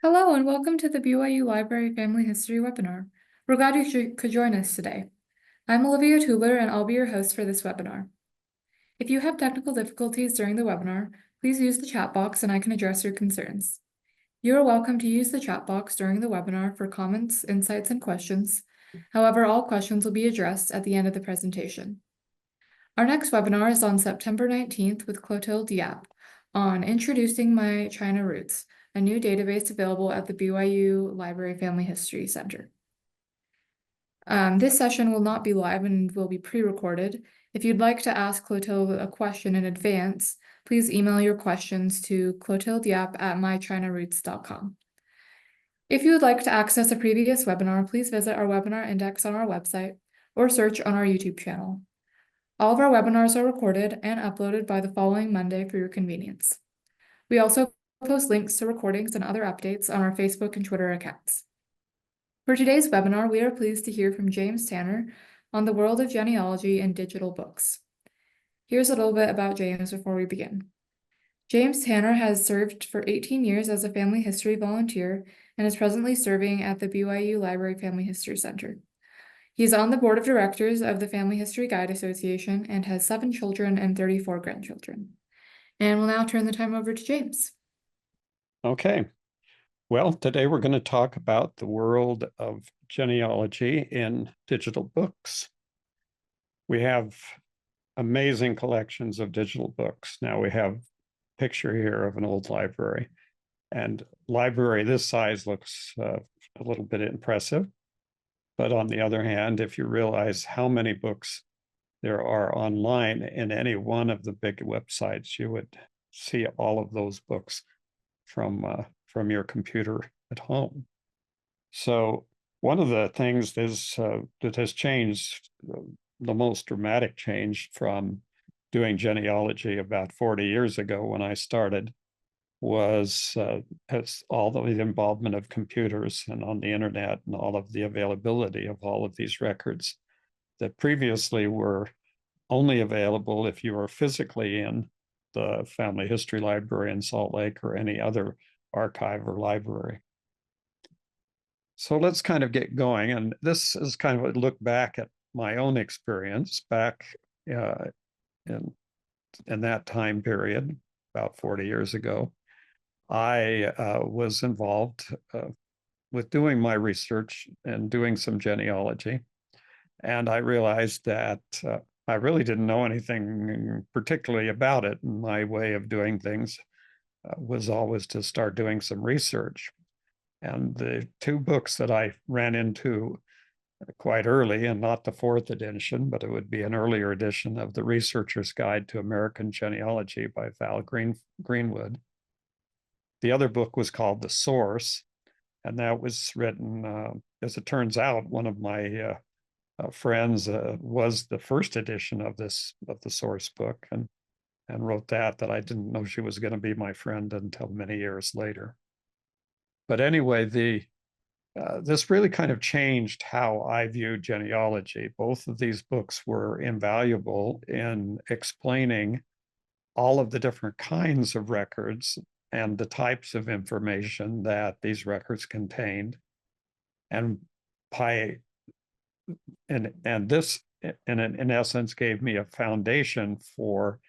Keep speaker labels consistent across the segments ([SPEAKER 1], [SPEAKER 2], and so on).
[SPEAKER 1] Hello and welcome to the BYU Library Family History webinar. We're glad you could join us today. I'm Olivia Tuller and I'll be your host for this webinar. If you have technical difficulties during the webinar, please use the chat box and I can address your concerns. You are welcome to use the chat box during the webinar for comments, insights, and questions. However, all questions will be addressed at the end of the presentation. Our next webinar is on September 19th with Clotilde Diap on Introducing My China Roots, a new database available at the BYU Library Family History Center. This session will not be live and will be pre-recorded. If you'd like to ask Clotilde a question in advance, please email your questions to clotildiap@mychinaroots.com. If you would like to access a previous webinar, please visit our webinar index on our website or search on our YouTube channel. All of our webinars are recorded and uploaded by the following Monday for your convenience. We also post links to recordings and other updates on our Facebook and Twitter accounts. For today's webinar, we are pleased to hear from James Tanner on the world of genealogy and digital books. Here's a little bit about James before we begin. James Tanner has served for 18 years as a family history volunteer and is presently serving at the BYU Library Family History Center. He is on the board of directors of the Family History Guide Association and has 7 children and 34 grandchildren. And we'll now turn the time over to James.
[SPEAKER 2] Okay. Well, today we're going to talk about the world of genealogy in digital books. We have amazing collections of digital books. Now we have a picture here of an old library. And library this size looks a little bit impressive. But on the other hand, if you realize how many books there are online in any one of the big websites, you would see all of those books from your computer at home. So one of the things is, that has changed, the most dramatic change from doing genealogy about 40 years ago when I started, was all the involvement of computers and on the internet and all of the availability of all of these records that previously were only available if you were physically in the Family History Library in Salt Lake or any other archive or library. So let's kind of get going. And this is kind of a look back at my own experience back in that time period, about 40 years ago. I was involved with doing my research and doing some genealogy. And I realized that I really didn't know anything particularly about it. And my way of doing things was always to start doing some research. And the 2 books that I ran into quite early, and not the 4th edition, but it would be an earlier edition of The Researcher's Guide to American Genealogy by Val Greenwood. The other book was called The Source, and that was written, as it turns out, one of my friends was the first edition of the Source book, and wrote that I didn't know she was going to be my friend until many years later. But anyway, this really kind of changed how I viewed genealogy. Both of these books were invaluable in explaining all of the different kinds of records and the types of information that these records contained. And this, in essence, gave me a foundation for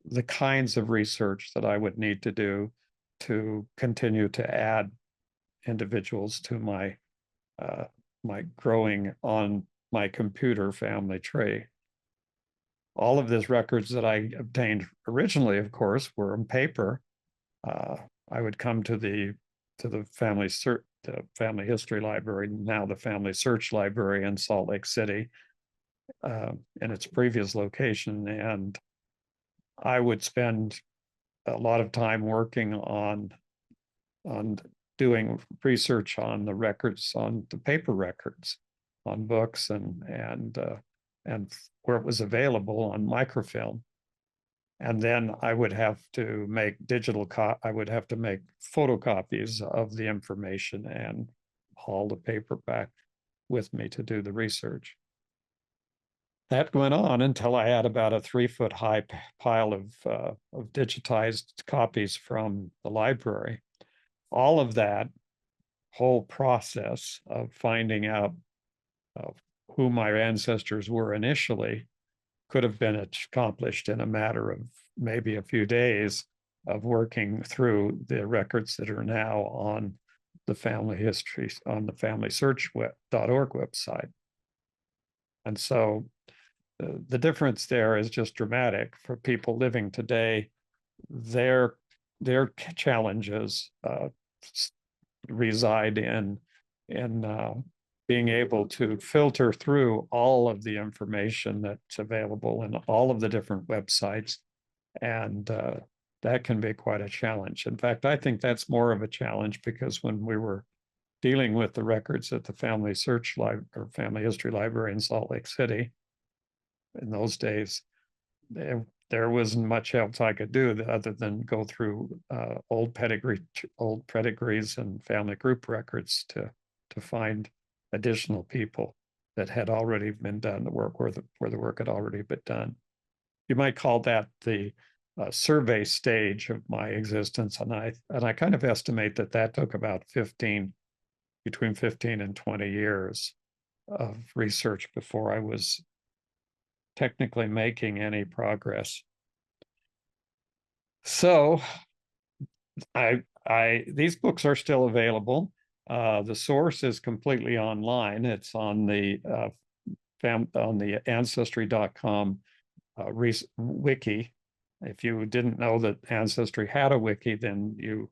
[SPEAKER 2] the kinds of research that I would need to do to continue to add individuals to my growing on my computer family tree. All of these records that I obtained originally, of course, were on paper. I would come to the Family History Library, now the Family Search Library in Salt Lake City, in its previous location, and I would spend a lot of time working on doing research on the records, on the paper records, on books, and where it was available on microfilm. And then I would have to make photocopies of the information and haul the paper back with me to do the research. That went on until I had about a 3-foot high pile of digitized copies from the library. All of that whole process of finding out who my ancestors were initially could have been accomplished in a matter of maybe a few days of working through the records that are now on the family history, on the familysearch.org website. And so the difference there is just dramatic for people living today. Their challenges reside in being able to filter through all of the information that's available in all of the different websites, and that can be quite a challenge. In fact, I think that's more of a challenge because when we were dealing with the records at the Family Search Library or Family History Library in Salt Lake City, in those days, there wasn't much else I could do other than go through old pedigrees and family group records to find additional people that had already been done, the work where the work had already been done. You might call that the survey stage of my existence, and I kind of estimate that took about between 15 and 20 years of research before I was technically making any progress. So these books are still available. The source is completely online. It's on the ancestry.com wiki. If you didn't know that Ancestry had a wiki, then you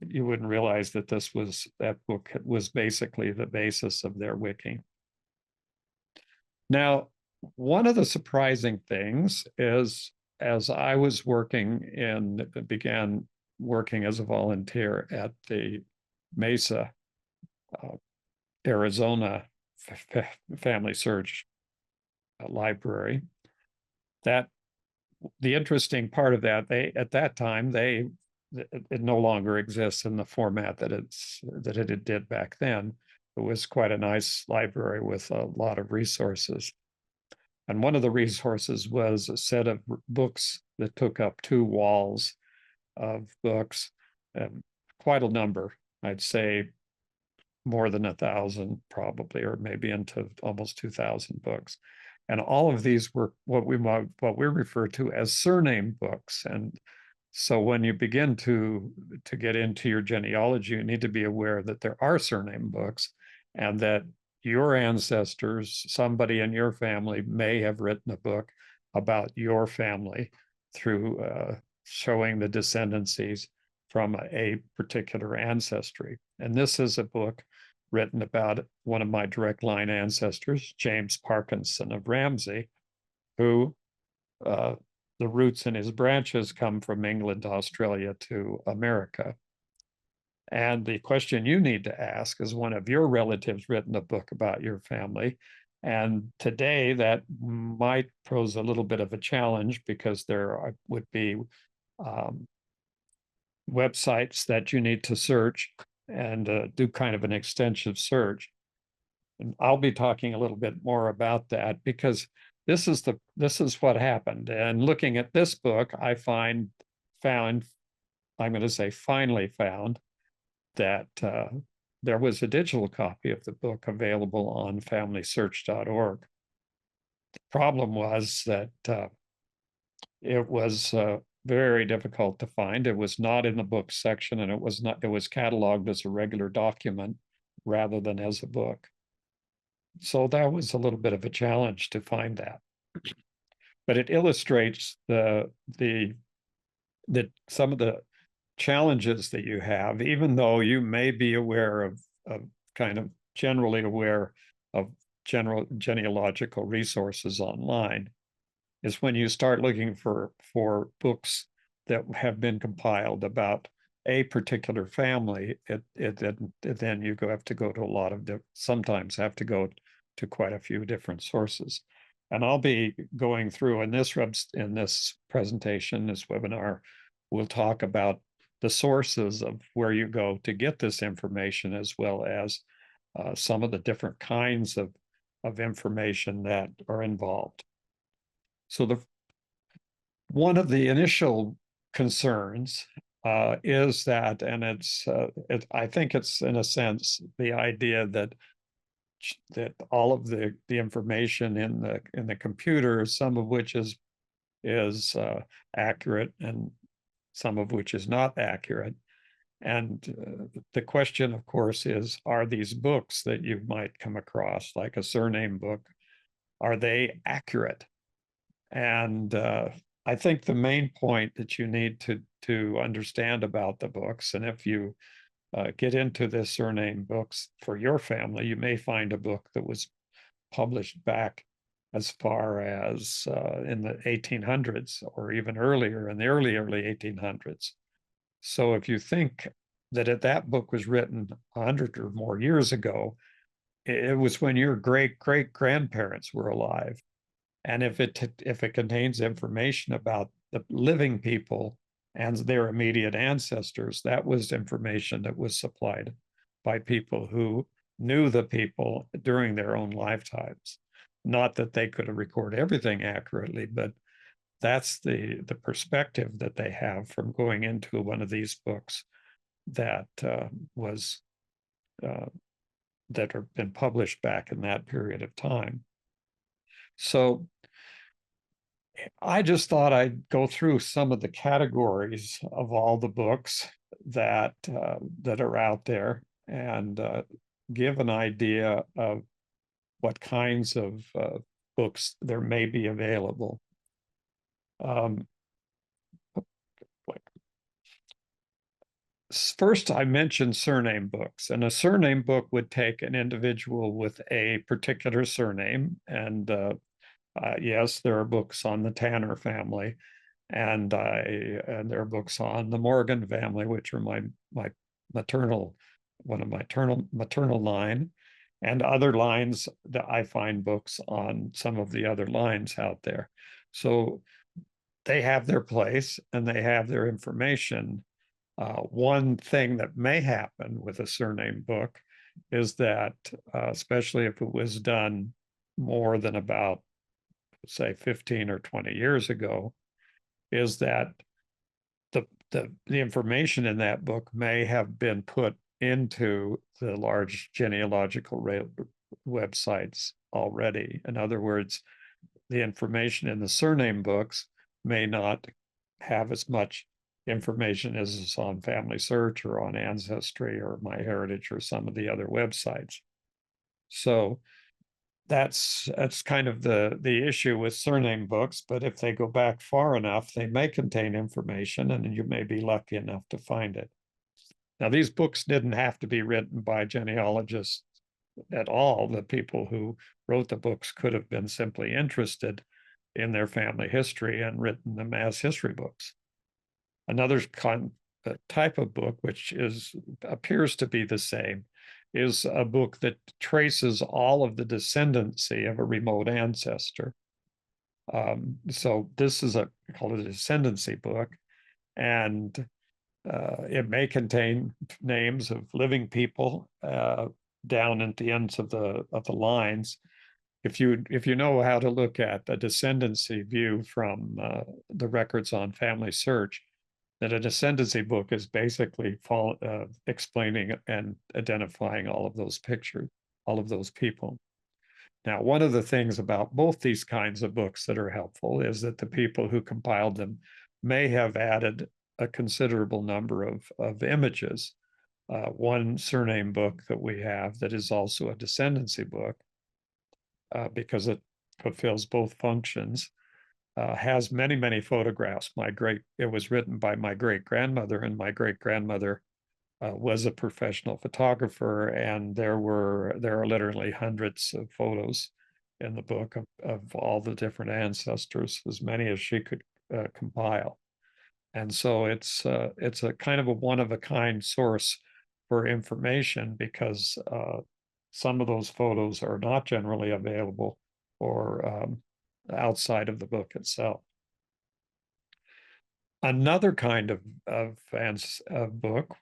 [SPEAKER 2] wouldn't realize that that book was basically the basis of their wiki. Now, one of the surprising things is, as I was began working as a volunteer at the Mesa, Arizona Family Search Library, that the interesting part of that, at that time, it no longer exists in the format that it did back then. It was quite a nice library with a lot of resources. And one of the resources was a set of books that took up 2 walls of books, quite a number. I'd say more than 1,000 probably, or maybe into almost 2,000 books. And all of these were what we refer to as surname books. And so when you begin to get into your genealogy, you need to be aware that there are surname books, and that your ancestors, somebody in your family, may have written a book about your family through showing the descendancies from a particular ancestry. And this is a book written about one of my direct line ancestors, James Parkinson of Ramsey, who the roots in his branches come from England, Australia to America. And the question you need to ask is, one of your relatives written a book about your family? And today that might pose a little bit of a challenge, because there would be websites that you need to search and do kind of an extensive search. And I'll be talking a little bit more about that, because this is what happened. And looking at this book, I finally found that there was a digital copy of the book available on familysearch.org. The problem was that it was very difficult to find. It was not in the book section, and it was cataloged as a regular document rather than as a book. So that was a little bit of a challenge to find that. But it illustrates some of the challenges that you have, even though you may be aware of kind of generally aware of general genealogical resources online, is when you start looking for books that have been compiled about a particular family, then you have to go to sometimes have to go to quite a few different sources. And I'll be going through in this presentation, this webinar, we'll talk about the sources of where you go to get this information, as well as some of the different kinds of information that are involved. So one of the initial concerns is that, and I think it's in a sense the idea that all of the information in the computer, some of which is accurate and some of which is not accurate. And the question, of course, is, are these books that you might come across, like a surname book, are they accurate? And I think the main point that you need to understand about the books, and if you get into this surname books for your family, you may find a book that was published back as far as in the 1800s or even earlier, in the early 1800s. So if you think that that book was written 100 or more years ago, it was when your great grandparents were alive. And if it contains information about the living people and their immediate ancestors, that was information that was supplied by people who knew the people during their own lifetimes. Not that they could record everything accurately, but that's the perspective that they have from going into one of these books that was that have been published back in that period of time. So I just thought I'd go through some of the categories of all the books that that are out there and give an idea of what kinds of books there may be available. First, I mentioned surname books, and a surname book would take an individual with a particular surname. And yes, there are books on the Tanner family, and there are books on the Morgan family, which are my maternal, one of my maternal line, and other lines that I find books on some of the other lines out there. So they have their place and they have their information. One thing that may happen with a surname book is that, especially if it was done more than about, say, 15 or 20 years ago, is that the information in that book may have been put into the large genealogical websites already. In other words, the information in the surname books may not have as much information as is on Family Search or on Ancestry or MyHeritage or some of the other websites. So that's kind of the issue with surname books. But if they go back far enough, they may contain information and you may be lucky enough to find it. Now, these books didn't have to be written by genealogists at all. The people who wrote the books could have been simply interested in their family history and written them as history books. Another type of book, which appears to be the same, is a book that traces all of the descendancy of a remote ancestor. So this is called a descendancy book, and it may contain names of living people down at the ends of the lines. If you know how to look at the descendancy view from the records on Family Search, that a descendancy book is basically explaining and identifying all of those pictures, all of those people. Now, one of the things about both these kinds of books that are helpful is that the people who compiled them may have added a considerable number of images. One surname book that we have that is also a descendancy book, because it fulfills both functions, has many photographs. It was written by my great grandmother, and my great grandmother was a professional photographer, and there are literally hundreds of photos in the book of all the different ancestors, as many as she could compile. And so it's a kind of a one-of-a-kind source for information, because some of those photos are not generally available or outside of the book itself. Another kind of book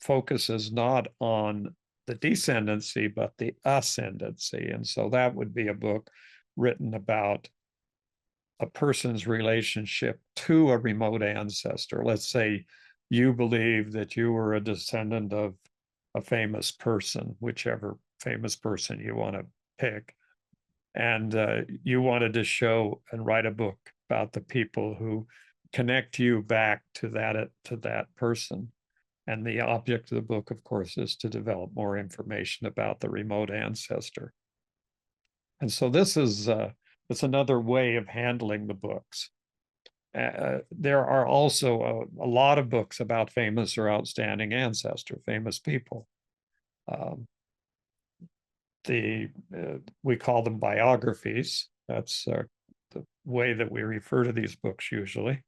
[SPEAKER 2] focuses not on the descendancy, but the ascendancy. And so that would be a book written about a person's relationship to a remote ancestor. Let's say you believe that you were a descendant of a famous person, whichever famous person you want to pick. And you wanted to show and write a book about the people who connect you back to that person. And the object of the book, of course, is to develop more information about the remote ancestor. And so this is it's another way of handling the books. There are also a lot of books about famous or outstanding ancestor, famous people. Um, we call them biographies. That's the way that we refer to these books usually.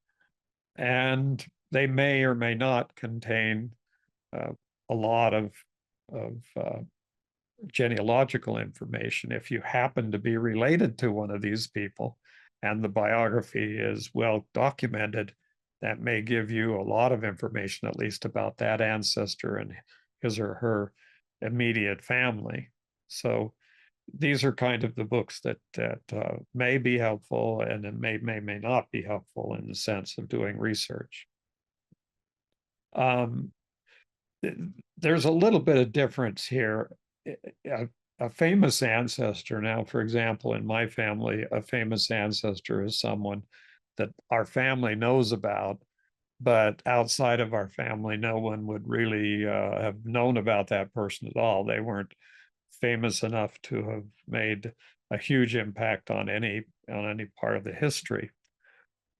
[SPEAKER 2] And they may or may not contain uh, a lot of genealogical information. If you happen to be related to one of these people and the biography is well documented, that may give you a lot of information, at least about that ancestor and his or her immediate family. So these are kind of the books that may be helpful, and it may not be helpful in the sense of doing research. Um, there's a little bit of difference here. A famous ancestor, now, for example, in my family, a famous ancestor is someone that our family knows about, but outside of our family, no one would really have known about that person at all. They weren't famous enough to have made a huge impact on any part of the history.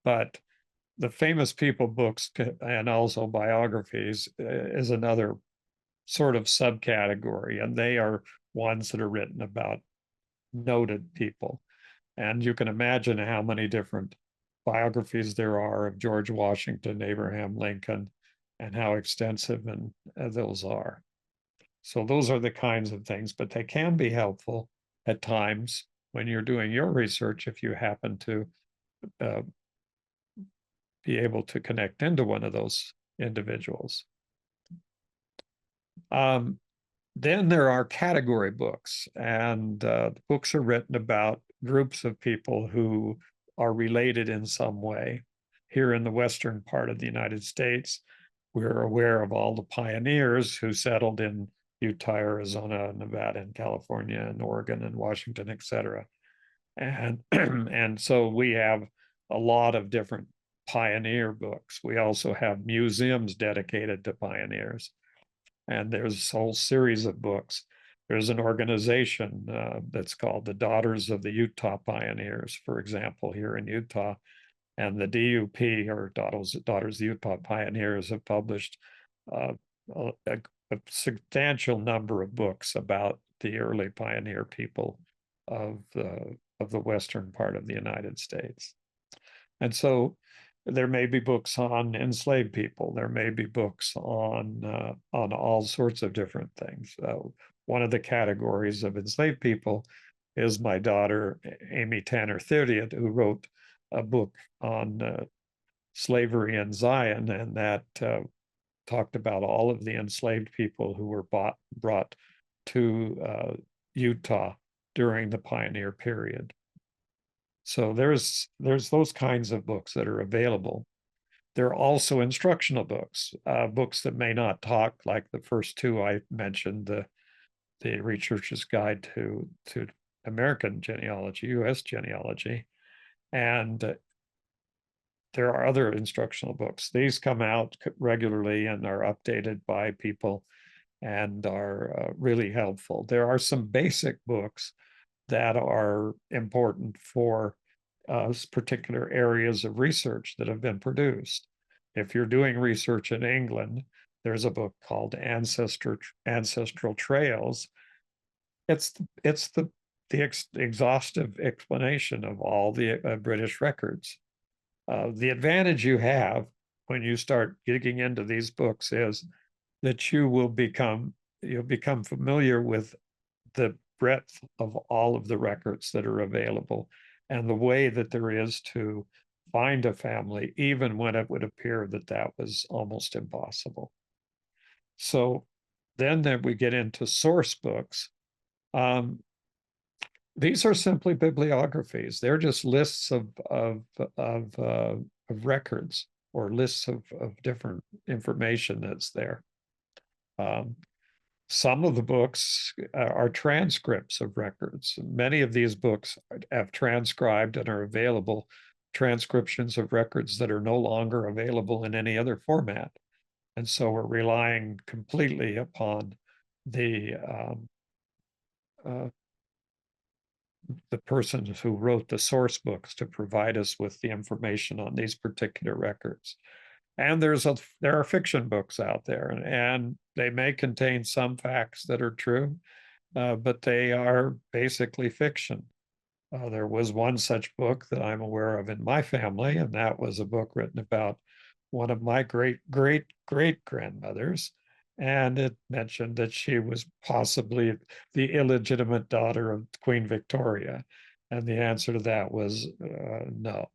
[SPEAKER 2] But the famous people books and also biographies is another sort of subcategory, and they are ones that are written about noted people. And you can imagine how many different biographies there are of George Washington, Abraham Lincoln, and how extensive and those are. So those are the kinds of things, but they can be helpful at times when you're doing your research if you happen to uh, be able to connect into one of those individuals. Then there are category books, and the books are written about groups of people who are related in some way. Here in the western part of the United States, we're aware of all the pioneers who settled in Utah, Arizona, Nevada, and California, and Oregon, and Washington, et cetera. And, and so we have a lot of different pioneer books. We also have museums dedicated to pioneers. And there's a whole series of books. There's an organization that's called the Daughters of the Utah Pioneers, for example, here in Utah. And the DUP, or Daughters of the Utah Pioneers, have published a substantial number of books about the early pioneer people of the western part of the United States. And so there may be books on enslaved people. There may be books on all sorts of different things. One of the categories of enslaved people is my daughter, Amy Tanner Thiriot, who wrote a book on slavery in Zion, and that talked about all of the enslaved people who were brought to Utah during the pioneer period. So there's those kinds of books that are available. There are also instructional books, books that may not talk like the first two I mentioned, the Researcher's Guide to American Genealogy, U.S. Genealogy, and there are other instructional books. These come out regularly and are updated by people and are really helpful. There are some basic books that are important for particular areas of research that have been produced. If you're doing research in England, there's a book called Ancestral Trails. It's the exhaustive explanation of all the British records. The advantage you have when you start digging into these books is that you'll become familiar with the breadth of all of the records that are available and the way that there is to find a family, even when it would appear that that was almost impossible. So then we get into source books. These are simply bibliographies. They're just lists of records. or lists of different information that's there. Some of the books are transcripts of records. Many of these books have transcribed and are available transcriptions of records that are no longer available in any other format. And so we're relying completely upon the person who wrote the source books to provide us with the information on these particular records. And there are fiction books out there, and they may contain some facts that are true, but they are basically fiction. There was one such book that I'm aware of in my family, and that was a book written about one of my great grandmothers. And it mentioned that she was possibly the illegitimate daughter of Queen Victoria. And the answer to that was no.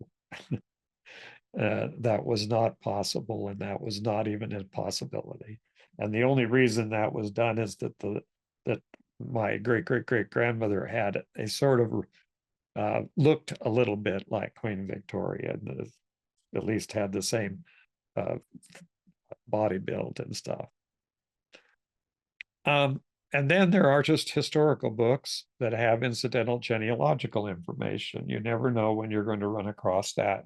[SPEAKER 2] That was not possible, and that was not even a possibility. And the only reason that was done is that my great grandmother had a sort of looked a little bit like Queen Victoria, and at least had the same body build and stuff. And then there are just historical books that have incidental genealogical information. You never know when you're going to run across that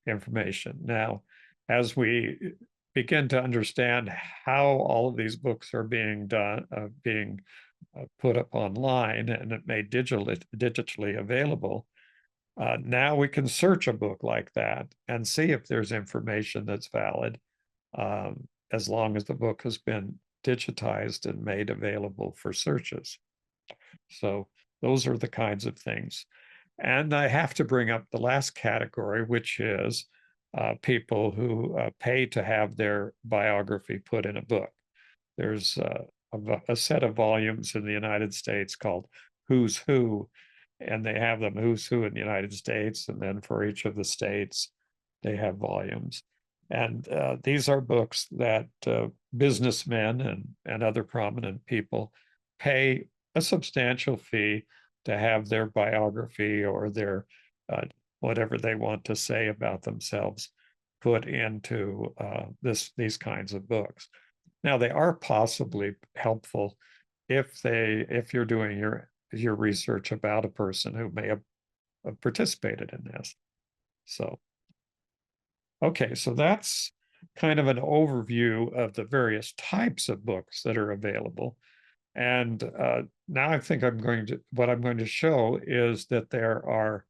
[SPEAKER 2] information. Now, as we begin to understand how all of these books are being done, put up online and made digitally available, now we can search a book like that and see if there's information that's valid, as long as the book has been digitized and made available for searches. So those are the kinds of things. And I have to bring up the last category, which is people who pay to have their biography put in a book. There's a set of volumes in the United States called Who's Who, and they have them Who's Who in the United States, and then for each of the states, they have volumes. And these are books that businessmen and other prominent people pay a substantial fee to have their biography or their whatever they want to say about themselves put into these kinds of books. Now, they are possibly helpful if you're doing your research about a person who may have participated in this. So, okay, so that's kind of an overview of the various types of books that are available. And now I think what I'm going to show is that there are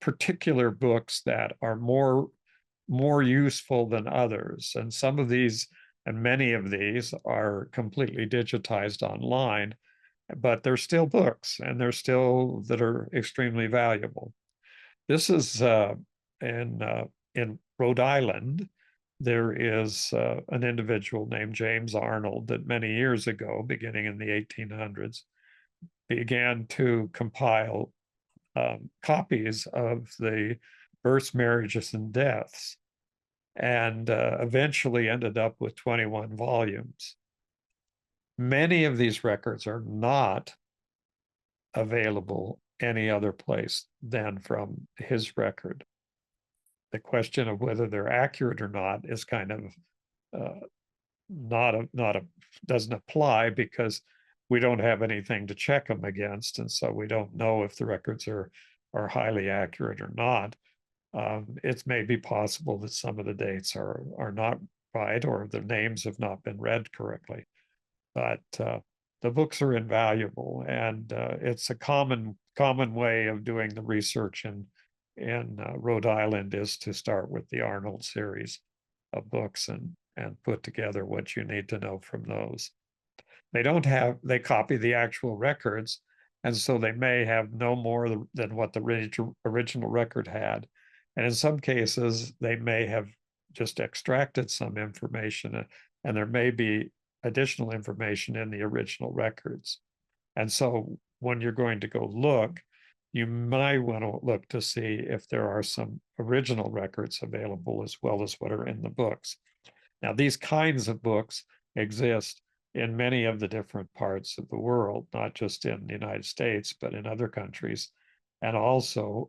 [SPEAKER 2] particular books that are more useful than others. And some of these and many of these are completely digitized online, but they're still books, and they're still that are extremely valuable. This is in Rhode Island. There is an individual named James Arnold that many years ago, beginning in the 1800s, began to compile copies of the births, marriages, and deaths, and eventually ended up with 21 volumes. Many of these records are not available any other place than from his record. The question of whether they're accurate or not is kind of doesn't apply, because we don't have anything to check them against, and so we don't know if the records are highly accurate or not. It may be possible that some of the dates are not right, or the names have not been read correctly, but the books are invaluable, and it's a common way of doing the research in Rhode Island is to start with the Arnold series of books and put together what you need to know from those. They copy the actual records, and so they may have no more than what the original record had. And in some cases, they may have just extracted some information, and there may be additional information in the original records. And so when you're going to go look, you might want to look to see if there are some original records available as well as what are in the books. Now, these kinds of books exist in many of the different parts of the world, not just in the United States, but in other countries, and also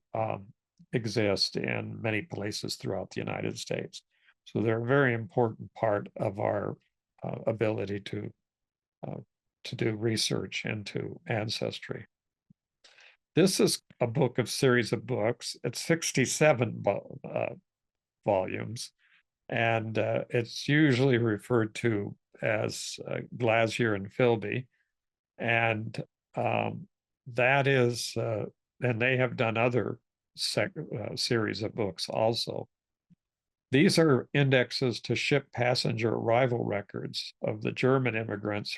[SPEAKER 2] exist in many places throughout the United States. So they're a very important part of our ability to do research into ancestry. This is a book of series of books. It's 67 volumes, and it's usually referred to as Glazier and Filby. And that is, and they have done other series of books also. These are indexes to ship passenger arrival records of the German immigrants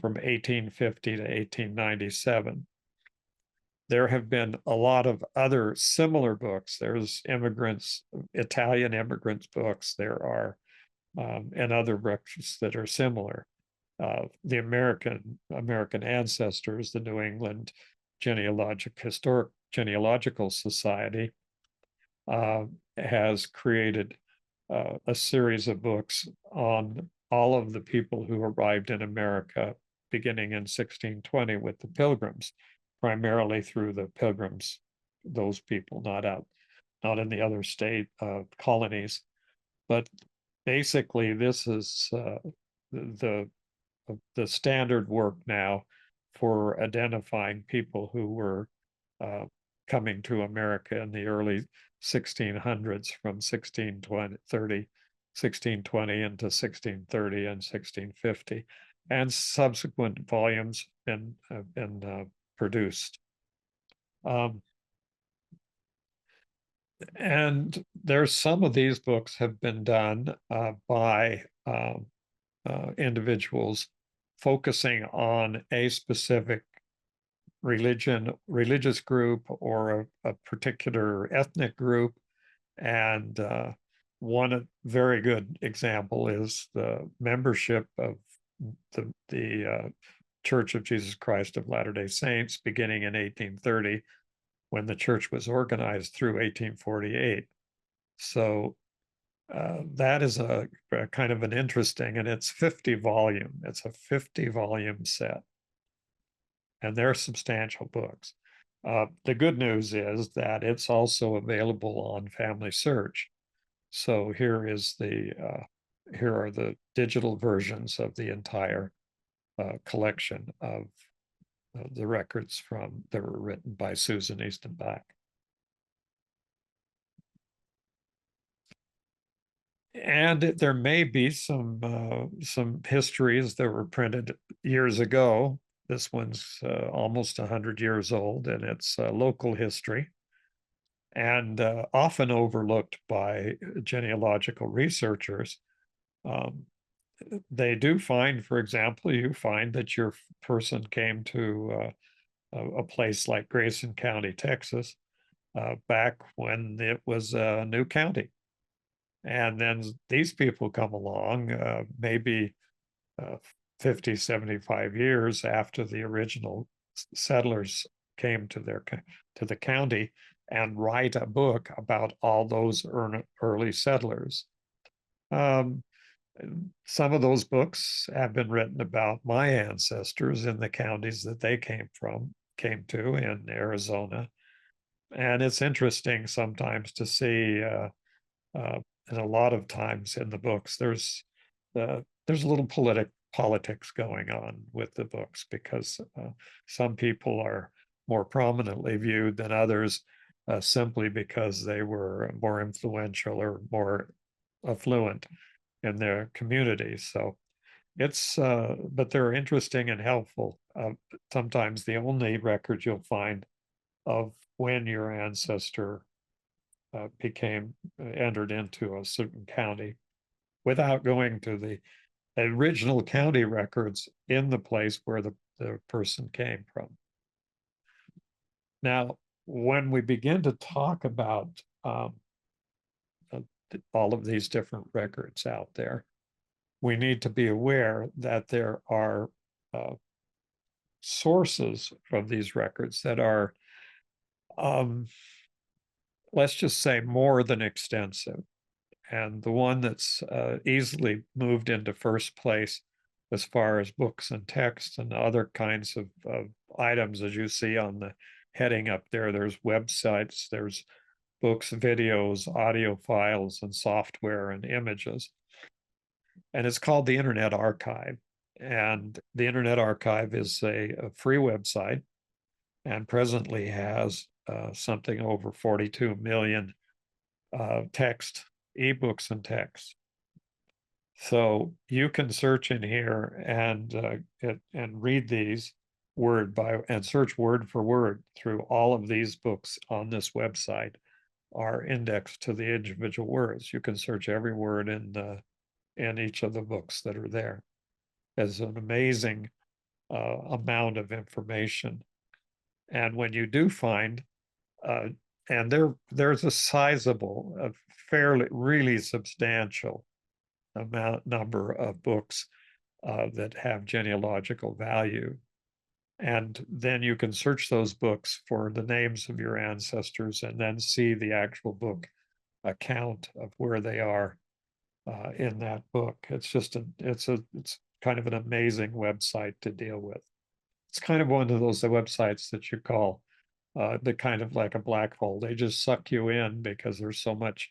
[SPEAKER 2] from 1850 to 1897. There have been a lot of other similar books. There's Italian immigrants books. There are, and other books that are similar. The American Ancestors, the New England Historic Genealogical Society, has created a series of books on all of the people who arrived in America beginning in 1620 with the Pilgrims, primarily through the Pilgrims, those people, not in the other state colonies. But basically, this is the standard work now for identifying people who were coming to America in the early 1600s from 1620 into 1630 and 1650, and subsequent volumes have been produced. And there's some of these books have been done by individuals focusing on a specific religious group or a particular ethnic group. And one very good example is the membership of the Church of Jesus Christ of Latter-day Saints beginning in 1830, when the church was organized through 1848. So that is a kind of an interesting, and it's 50 volume. It's a 50 volume set, and they're substantial books. The good news is that it's also available on Family Search. So here are the digital versions of the entire collection of the records that were written by Susan Easton Bach. And there may be some histories that were printed years ago. This one's almost 100 years old, and it's local history, and often overlooked by genealogical researchers. They do find, for example, you find that your person came to a place like Grayson County, Texas, back when it was a new county. And then these people come along, maybe 50, 75 years after the original settlers came to the county, and write a book about all those early settlers. Some of those books have been written about my ancestors in the counties that they came to in Arizona. And it's interesting sometimes to see, and a lot of times in the books, there's a little politics going on with the books, because some people are more prominently viewed than others, simply because they were more influential or more affluent in their communities. So but they're interesting and helpful. Sometimes the only record you'll find of when your ancestor entered into a certain county, without going to the original county records in the place where the person came from. Now, when we begin to talk about all of these different records out there, we need to be aware that there are sources from these records that are, let's just say, more than extensive. And the one that's easily moved into first place as far as books and texts and other kinds of items, as you see on the heading up there, there's websites, there's books, videos, audio files, and software and images. And it's called the Internet Archive. And the Internet Archive is a free website and presently has something over 42 million text, ebooks and text. So you can search in here and read these and search word for word through all of these books on this website are indexed to the individual words. You can search every word in each of the books that are there. There's an amazing amount of information. And when you do find, and there's a sizable, a fairly, really substantial number of books that have genealogical value. And then you can search those books for the names of your ancestors and then see the actual book account of where they are in that book. It's kind of an amazing website to deal with. It's kind of one of those websites that you call the kind of like a black hole. They just suck you in because there's so much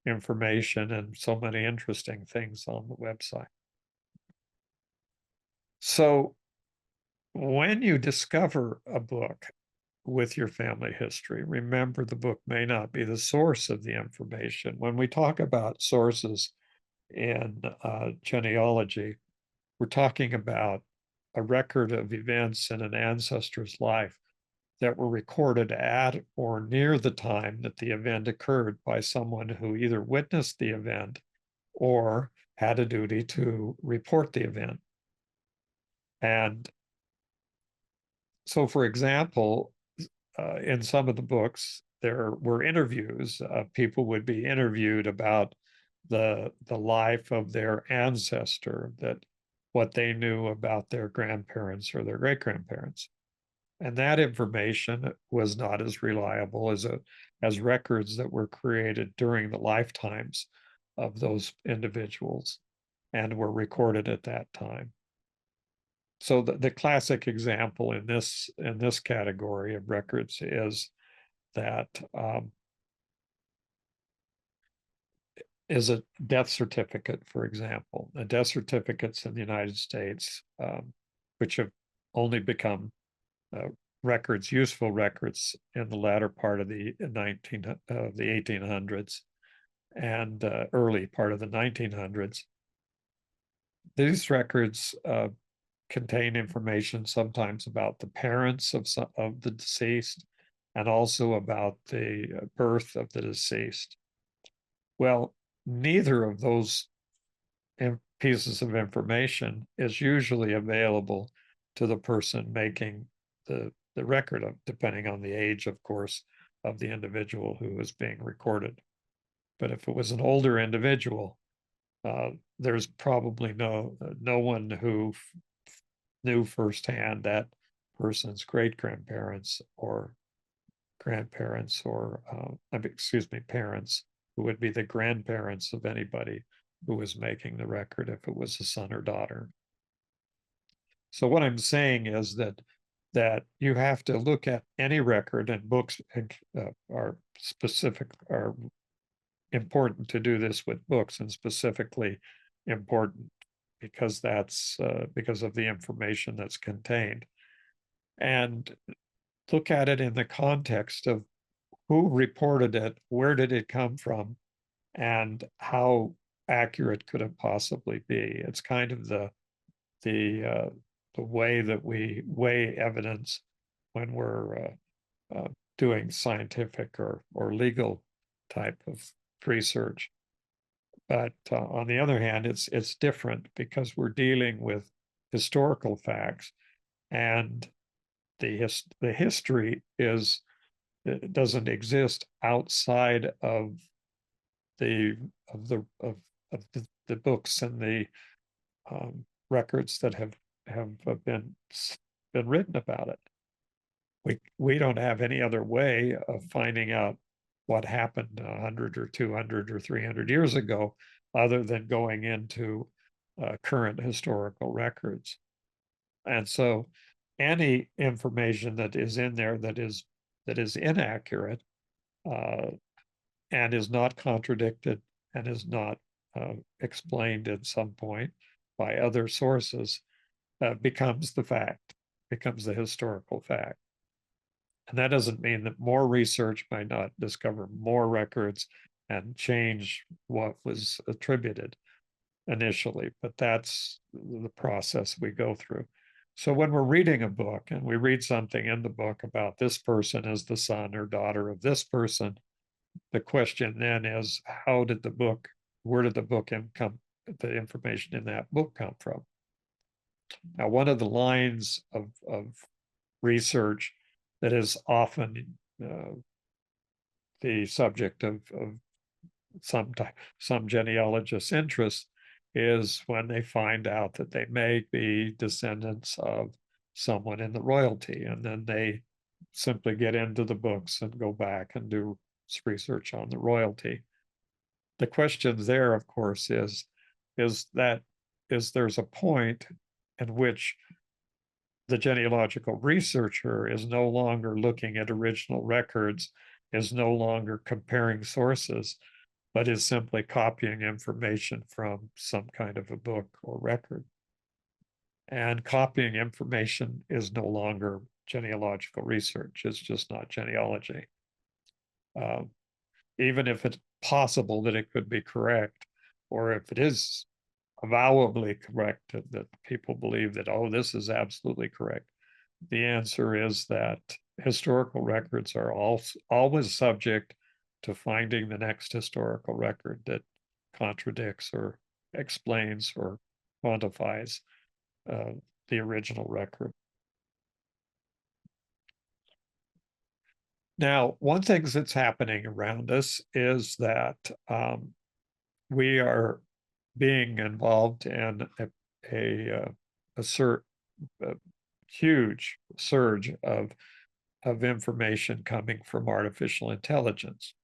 [SPEAKER 2] information and so many interesting things on the website. So when you discover a book with your family history, remember the book may not be the source of the information. When we talk about sources in genealogy, we're talking about a record of events in an ancestor's life that were recorded at or near the time that the event occurred by someone who either witnessed the event or had a duty to report the event. And so, for example, in some of the books, there were interviews. People would be interviewed about the life of their ancestor, that what they knew about their grandparents or their great grandparents. And that information was not as reliable as records that were created during the lifetimes of those individuals and were recorded at that time. So the classic example in this category of records is that is a death certificate, for example. The death certificates in the United States, which have only become records, useful records in the latter part of the 1800s and early part of the 1900s. These records contain information sometimes about the parents of the deceased and also about the birth of the deceased. Well, neither of those pieces of information is usually available to the person making the record, of, depending on the age, of course, of the individual who is being recorded. But if it was an older individual, there's probably no one who knew firsthand that person's great grandparents or grandparents or parents who would be the grandparents of anybody who was making the record if it was a son or daughter. So what I'm saying is that you have to look at any record, and books are important to do this with books, and specifically important because that's because of the information that's contained, and look at it in the context of who reported it, where did it come from, and how accurate could it possibly be. It's kind of the way that we weigh evidence when we're doing scientific or legal type of research. But on the other hand, it's different because we're dealing with historical facts, and the history it doesn't exist outside of the books and the records that have been written about it. We don't have any other way of finding out what happened 100 or 200 or 300 years ago other than going into current historical records. And so any information that is in there that is inaccurate and is not contradicted and is not explained at some point by other sources, becomes the fact, becomes the historical fact. And that doesn't mean that more research might not discover more records and change what was attributed initially, but that's the process we go through. So when we're reading a book and we read something in the book about this person as the son or daughter of this person, the question then is, where did the book come, the information in that book come from? Now, one of the lines of research that is often the subject of some genealogists' interest is when they find out that they may be descendants of someone in the royalty, and then they simply get into the books and go back and do research on the royalty. The question there, of course, is there's a point in which the genealogical researcher is no longer looking at original records, is no longer comparing sources, but is simply copying information from some kind of a book or record. And copying information is no longer genealogical research. It's just not genealogy. Even if it's possible that it could be correct, or if it is avowably correct, that people believe that, oh, this is absolutely correct. The answer is that historical records are always subject to finding the next historical record that contradicts or explains or quantifies the original record. Now, one thing that's happening around us is that we are being involved in a huge surge of information coming from artificial intelligence.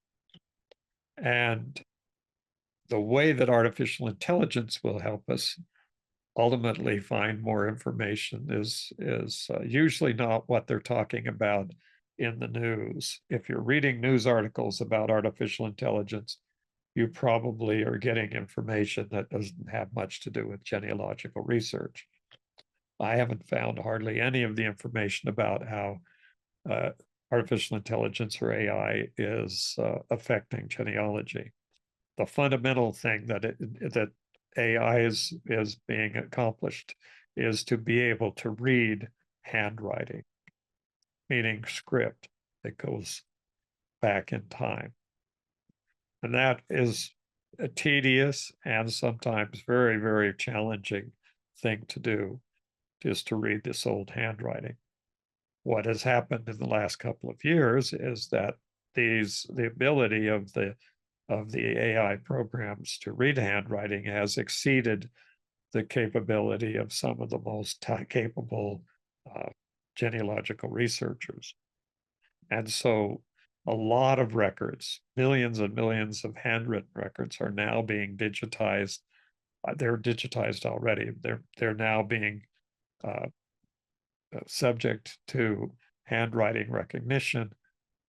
[SPEAKER 2] And the way that artificial intelligence will help us ultimately find more information is usually not what they're talking about in the news. If you're reading news articles about artificial intelligence, you probably are getting information that doesn't have much to do with genealogical research. I haven't found hardly any of the information about how artificial intelligence or AI is affecting genealogy. The fundamental thing that AI is being accomplished is to be able to read handwriting, meaning script that goes back in time. And that is a tedious and sometimes very, very challenging thing to do, just to read this old handwriting. What has happened in the last couple of years is that the ability of the AI programs to read handwriting has exceeded the capability of some of the most capable genealogical researchers. And so a lot of records, millions and millions of handwritten records, are now being digitized. They're digitized already. They're now being subject to handwriting recognition,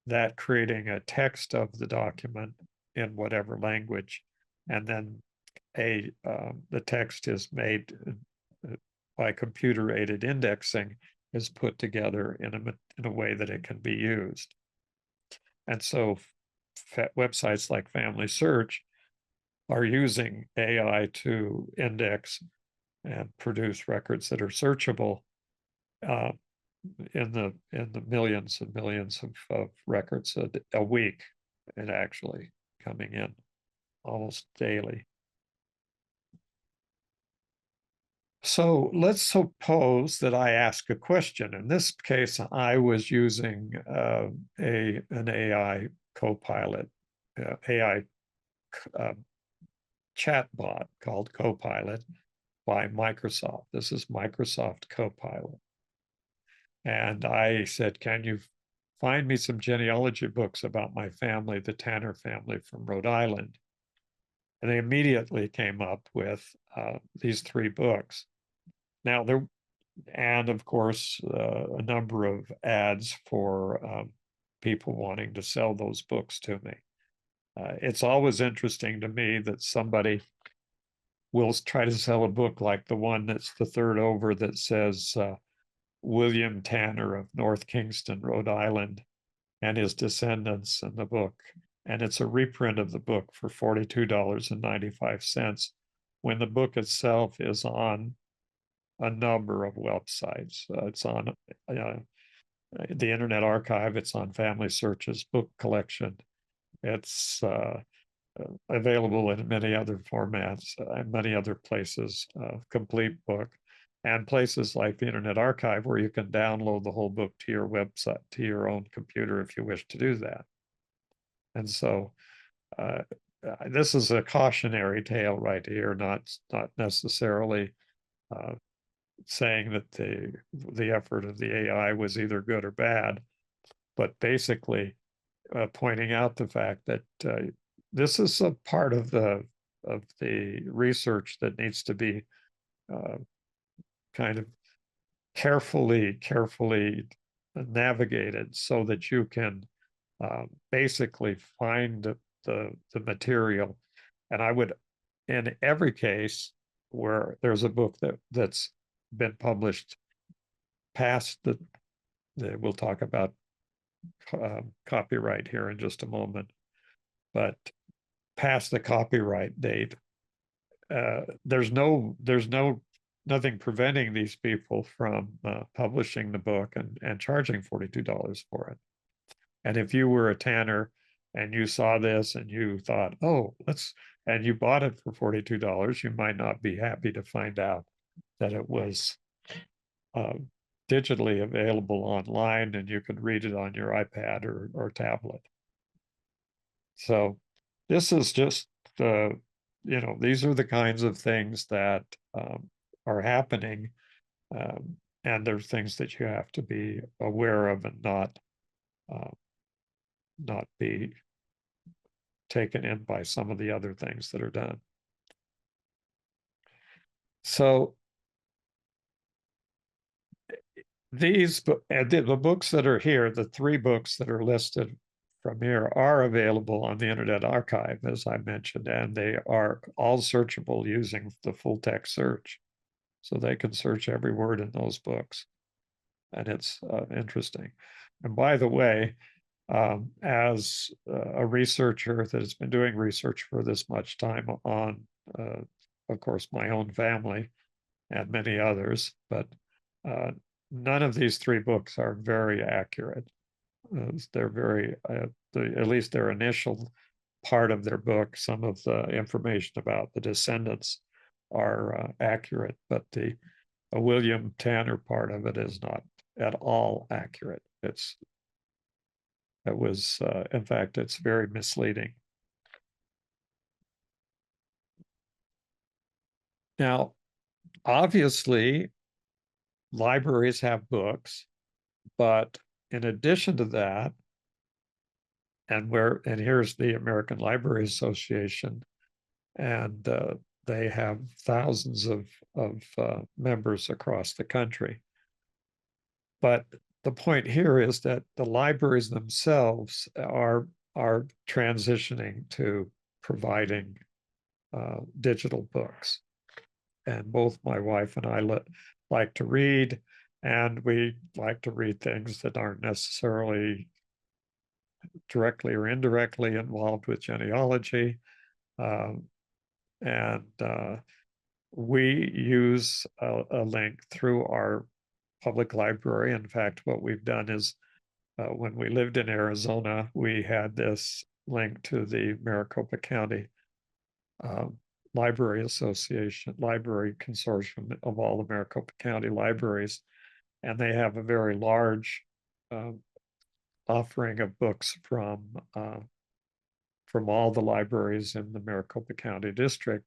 [SPEAKER 2] that creating a text of the document in whatever language, and then the text is made by computer-aided indexing, is put together in a way that it can be used. And so websites like Family Search are using AI to index and produce records that are searchable in the millions and millions of records a week, and actually coming in almost daily. So let's suppose that I ask a question. In this case, I was using an AI co-pilot, AI chatbot called Copilot by Microsoft. This is Microsoft Copilot. And I said, can you find me some genealogy books about my family, the Tanner family from Rhode Island? And they immediately came up with these 3 books. Now, and of course, a number of ads for people wanting to sell those books to me. It's always interesting to me that somebody will try to sell a book like the one that's the third over that says William Tanner of North Kingston, Rhode Island, and his descendants in the book. And it's a reprint of the book for $42.95 when the book itself is on a number of websites. It's on the Internet Archive, it's on Family Search's book collection. It's available in many other formats, many other places, complete book, and places like the Internet Archive where you can download the whole book to your website, to your own computer if you wish to do that. And so this is a cautionary tale right here, not necessarily saying that the effort of the AI was either good or bad, but basically pointing out the fact that this is a part of the research that needs to be kind of carefully navigated so that you can basically find the material. And I would, in every case where there's a book that's been published past we'll talk about copyright here in just a moment, but past the copyright date, there's nothing preventing these people from publishing the book and charging $42 for it. And if you were a tanner and you saw this and you thought, oh, and you bought it for $42, you might not be happy to find out that it was digitally available online and you could read it on your iPad or tablet. So this is just, these are the kinds of things that are happening. And there's things that you have to be aware of and not be taken in by some of the other things that are done. So the books that are here, the 3 books that are listed from here are available on the Internet Archive, as I mentioned, and they are all searchable using the full text search. So they can search every word in those books. And it's interesting. And by the way, as a researcher that has been doing research for this much time on, of course, my own family and many others, but none of these 3 books are very accurate. They're very, at least their initial part of their book, some of the information about the descendants are accurate, but the William Tanner part of it is not at all accurate. In fact, it's very misleading. Now, obviously, libraries have books, but in addition to that, and here's the American Library Association, and they have thousands of members across the country. But the point here is that the libraries themselves are transitioning to providing digital books. And both my wife and I like to read, and we like to read things that aren't necessarily directly or indirectly involved with genealogy. We use a link through our public library. In fact, what we've done is when we lived in Arizona, we had this link to the Maricopa County Library Association, Library Consortium of all the Maricopa County libraries. And they have a very large offering of books from all the libraries in the Maricopa County District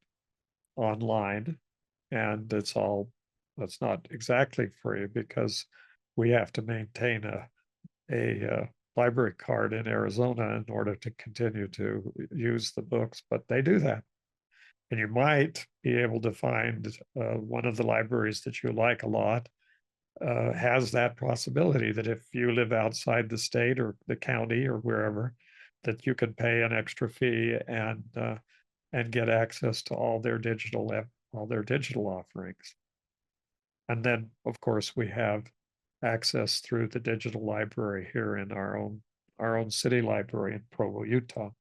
[SPEAKER 2] online. And it's not exactly free because we have to maintain a library card in Arizona in order to continue to use the books, but they do that. And you might be able to find one of the libraries that you like a lot has that possibility that if you live outside the state or the county or wherever, that you could pay an extra fee and get access to all their digital offerings. And then, of course, we have access through the digital library here in our own city library in Provo, Utah.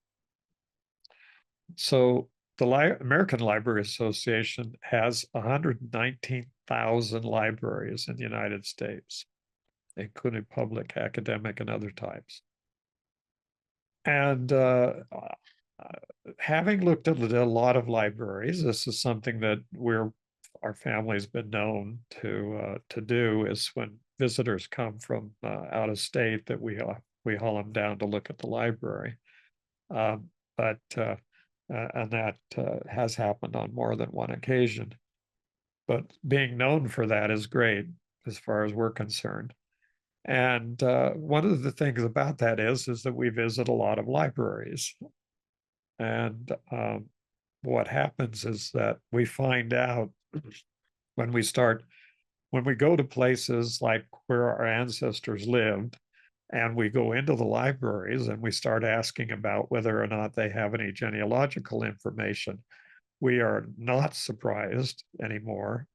[SPEAKER 2] So the American Library Association has 119,000 libraries in the United States, including public, academic, and other types. And having looked at a lot of libraries, this is something that our family's been known to do, is when visitors come from out of state, that we haul them down to look at the library. And that has happened on more than one occasion. But being known for that is great as far as we're concerned. And one of the things about that is that we visit a lot of libraries. And what happens is that we find out when we go to places like where our ancestors lived, and we go into the libraries and we start asking about whether or not they have any genealogical information, we are not surprised anymore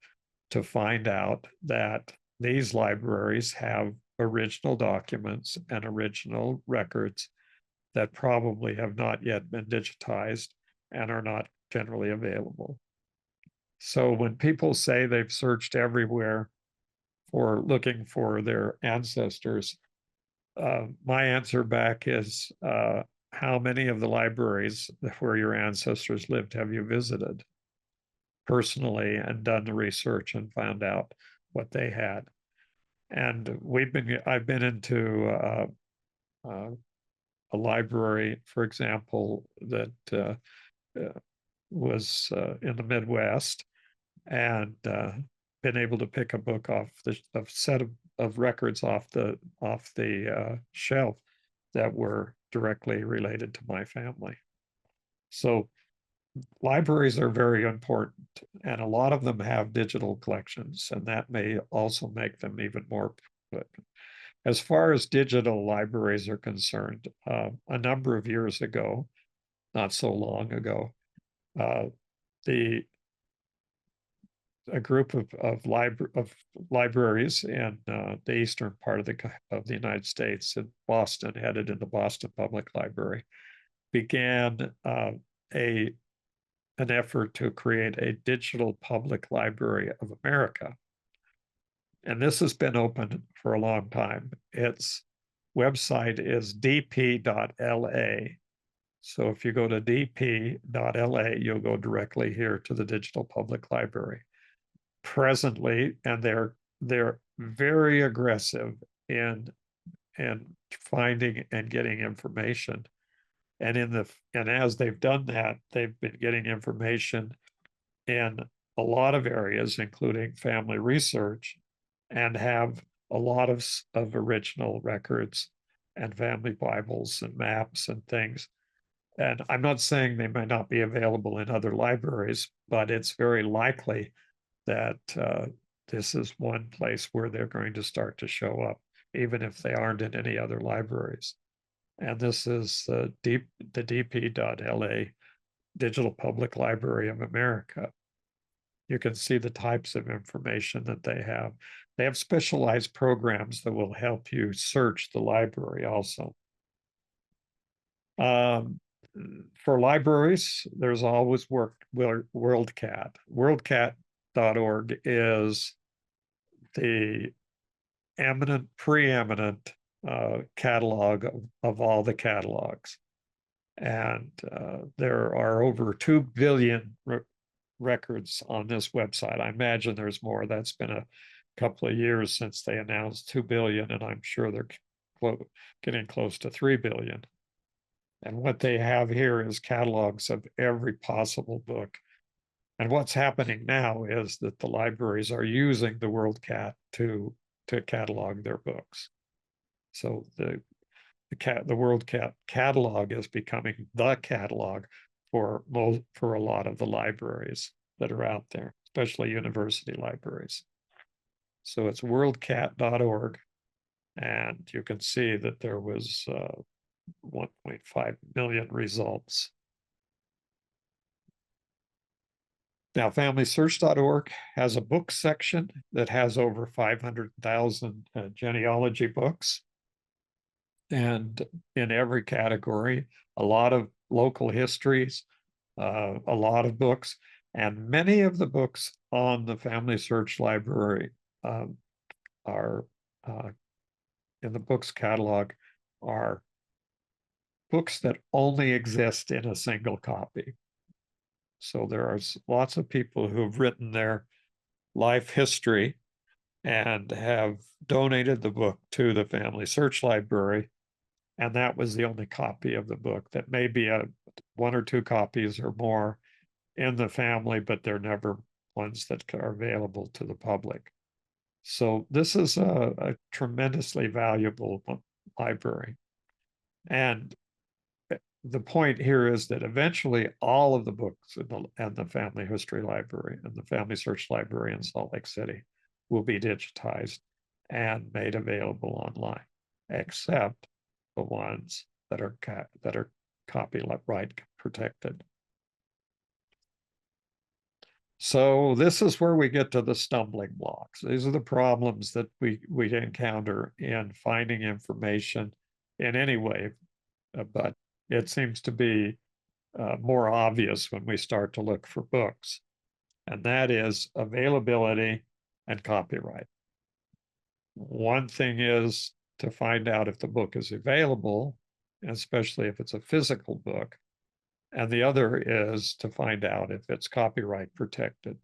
[SPEAKER 2] to find out that these libraries have original documents and original records that probably have not yet been digitized and are not generally available. So when people say they've searched everywhere for looking for their ancestors, my answer back is, how many of the libraries where your ancestors lived have you visited personally and done the research and found out what they had? And I've been into a library, for example, that was in the Midwest, and been able to pick a book off a set of records off the shelf that were directly related to my family. So libraries are very important, and a lot of them have digital collections, and that may also make them even more good. As far as digital libraries are concerned, a number of years ago, not so long ago, a group of libraries in the eastern part of the United States, in Boston, headed in the Boston Public Library, began an effort to create a digital public library of America. And this has been open for a long time. Its website is dp.la. So if you go to dp.la, you'll go directly here to the Digital Public Library. Presently, and they're very aggressive in finding and getting information. And as they've done that, they've been getting information in a lot of areas, including family research, and have a lot of original records and family Bibles and maps and things. And I'm not saying they may not be available in other libraries, but it's very likely that this is one place where they're going to start to show up, even if they aren't in any other libraries. And this is the dp.la Digital Public Library of America. You can see the types of information that they have. They have specialized programs that will help you search the library also. For libraries, there's always Worldcat. Worldcat.org is the preeminent catalog of all the catalogs. And there are over 2 billion records on this website. I imagine there's more. That's been a couple of years since they announced 2 billion, and I'm sure they're getting close to 3 billion. And what they have here is catalogs of every possible book. And what's happening now is that the libraries are using the Worldcat to catalog their books. So the Worldcat catalog is becoming the catalog for a lot of the libraries that are out there, especially university libraries. So it's worldcat.org, and you can see that there was 1.5 million results. Now, FamilySearch.org has a book section that has over 500,000 genealogy books. And in every category, a lot of local histories, a lot of books, and many of the books on the Family Search Library are in the books catalog are books that only exist in a single copy. So there are lots of people who've written their life history and have donated the book to the Family Search Library. And that was the only copy of the book. That may be one or two copies or more in the family, but they're never ones that are available to the public. So this is a tremendously valuable library. And the point here is that eventually all of the books in the Family History Library and the Family Search Library in Salt Lake City will be digitized and made available online, except the ones that are copyright protected. So this is where we get to the stumbling blocks. These are the problems that we encounter in finding information in any way, but it seems to be more obvious when we start to look for books, and that is availability and copyright. One thing is to find out if the book is available, especially if it's a physical book, and the other is to find out if it's copyright protected.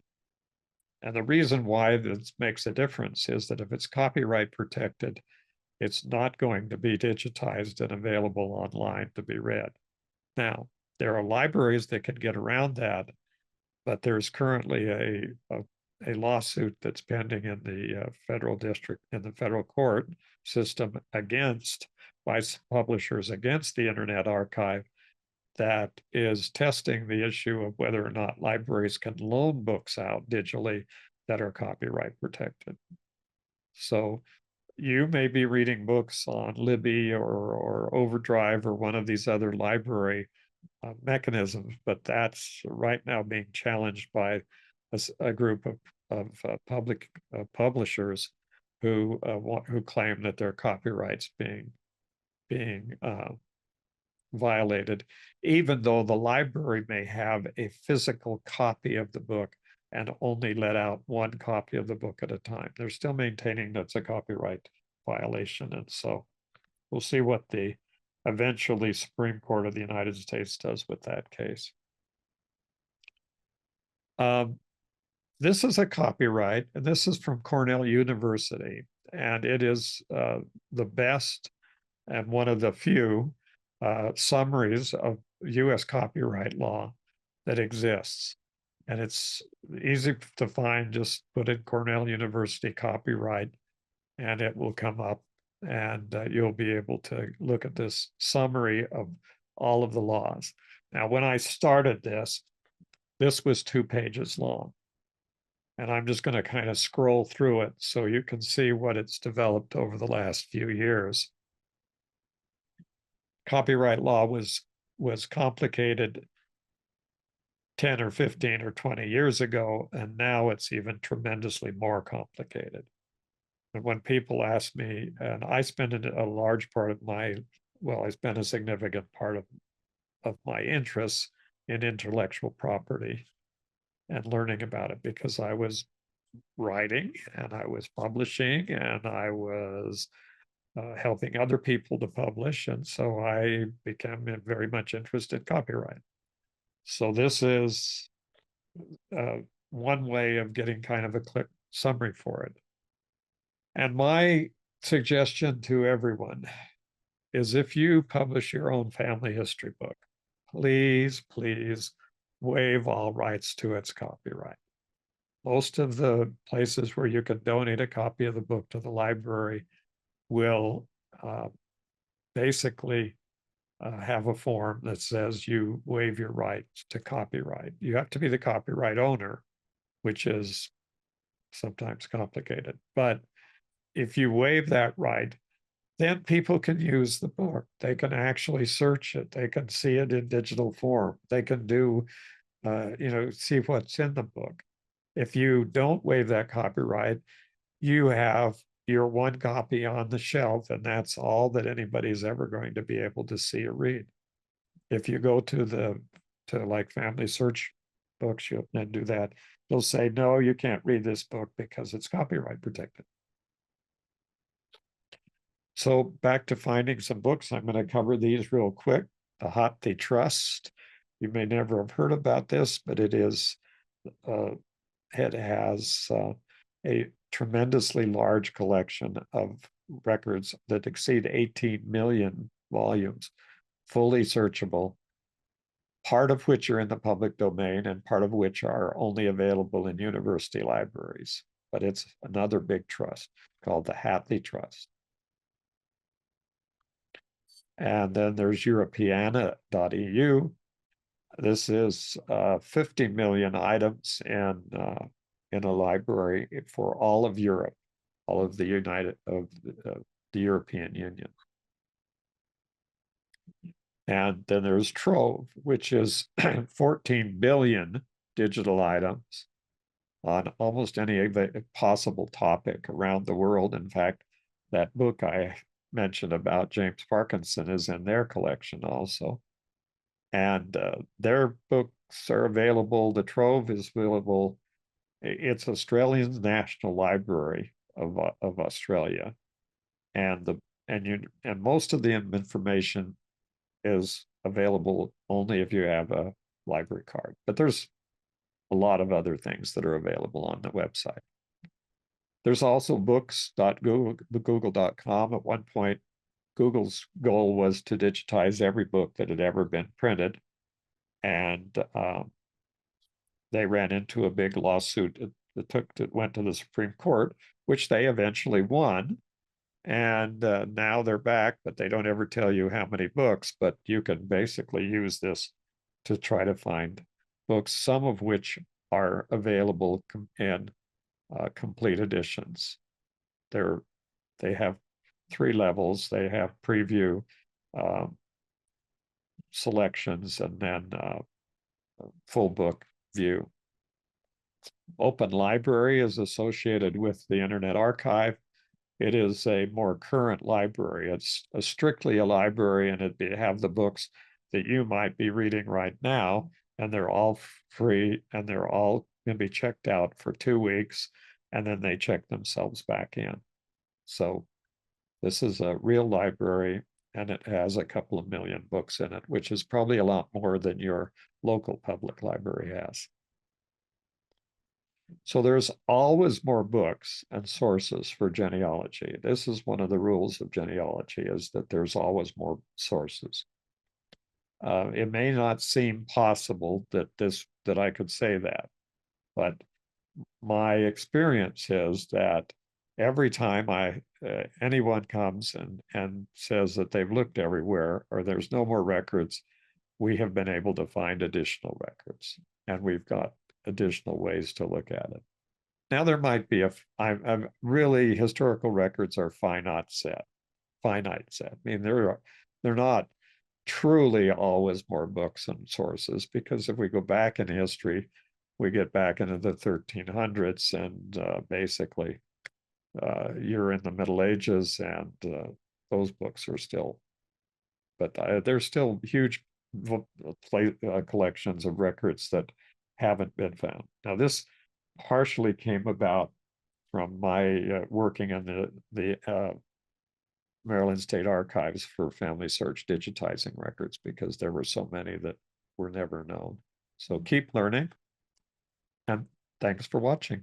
[SPEAKER 2] And the reason why this makes a difference is that if it's copyright protected, it's not going to be digitized and available online to be read. Now, there are libraries that can get around that, but there's currently a lawsuit that's pending in the federal district, in the federal court system by publishers against the Internet Archive that is testing the issue of whether or not libraries can loan books out digitally that are copyright protected. So you may be reading books on Libby or Overdrive or one of these other library mechanisms, but that's right now being challenged by a group of public publishers who claim that their copyrights being violated, even though the library may have a physical copy of the book and only let out one copy of the book at a time. They're still maintaining that's a copyright violation. And so we'll see what the eventually Supreme Court of the United States does with that case. This is a copyright, and this is from Cornell University, and it is the best and one of the few summaries of U.S. copyright law that exists. And it's easy to find, just put in Cornell University copyright, and it will come up, and you'll be able to look at this summary of all of the laws. Now, when I started this was 2 pages long. And I'm just going to kind of scroll through it so you can see what it's developed over the last few years. Copyright law was complicated 10 or 15 or 20 years ago, and now it's even tremendously more complicated. And when people ask me, and I spend a large part of I spend a significant part of my interests in intellectual property and learning about it, because I was writing and I was publishing and I was helping other people to publish. And so I became very much interested in copyright. So this is one way of getting kind of a quick summary for it. And my suggestion to everyone is, if you publish your own family history book, please, please waive all rights to its copyright. Most of the places where you can donate a copy of the book to the library will basically have a form that says you waive your rights to copyright. You have to be the copyright owner, which is sometimes complicated. But if you waive that right, then people can use the book. They can actually search it. They can see it in digital form. They can do, see what's in the book. If you don't waive that copyright, you have your one copy on the shelf, and that's all that anybody's ever going to be able to see or read. If you go to like Family Search Books, you'll then do that. They'll say, no, you can't read this book because it's copyright protected. So back to finding some books. I'm going to cover these real quick. The Hathi Trust. You may never have heard about this, but it has a tremendously large collection of records that exceed 18 million volumes, fully searchable, part of which are in the public domain and part of which are only available in university libraries. But it's another big trust called the Hathi Trust. And then there's Europeana.eu. This is 50 million items in a library for all of Europe, all of the the European Union. And then there's Trove, which is 14 billion digital items on almost any possible topic around the world. In fact, that book I mentioned about James Parkinson is in their collection also. And their books are available. The Trove is available. It's Australia's National Library of Australia, and most of the information is available only if you have a library card. But there's a lot of other things that are available on the website. There's also books.google.com. At one point, Google's goal was to digitize every book that had ever been printed. And they ran into a big lawsuit that went to the Supreme Court, which they eventually won. And now they're back, but they don't ever tell you how many books, but you can basically use this to try to find books, some of which are available in complete editions. They have 3 levels. They have preview, selections, and then full book view. Open Library is associated with the Internet Archive. It is a more current library. It's strictly a library, and it have the books that you might be reading right now, and they're all free, and they're all can be checked out for 2 weeks, and then they check themselves back in. So this is a real library, and it has a couple of million books in it, which is probably a lot more than your local public library has. So there's always more books and sources for genealogy. This is one of the rules of genealogy, is that there's always more sources. It may not seem possible that I could say that, but my experience is that every time anyone comes and says that they've looked everywhere or there's no more records, we have been able to find additional records, and we've got additional ways to look at it. Now there might be I'm really, historical records are finite set. I mean, they're not truly always more books and sources, because if we go back in history, we get back into the 1300s, and basically you're in the Middle Ages, and those books are still, but there's still huge collections of records that haven't been found. Now, this partially came about from my working in the Maryland State Archives for Family Search, digitizing records, because there were so many that were never known. So keep learning, and thanks for watching.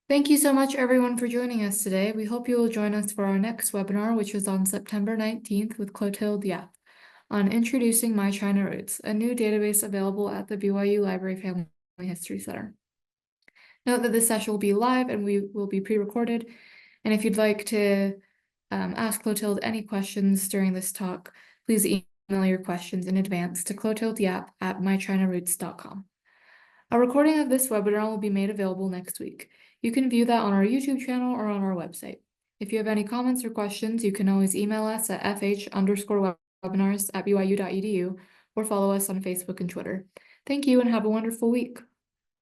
[SPEAKER 1] Thank you so much, everyone, for joining us today. We hope you will join us for our next webinar, which is on September 19th with Clotilde Yap on Introducing My China Roots, a new database available at the BYU Library Family History Center. Note that this session will be live and we will be pre-recorded. And if you'd like to ask Clotilde any questions during this talk, please email your questions in advance to clotildeyap@mychinaroots.com. A recording of this webinar will be made available next week. You can view that on our YouTube channel or on our website. If you have any comments or questions, you can always email us at fh_webinars@byu.edu or follow us on Facebook and Twitter. Thank you and have a wonderful week.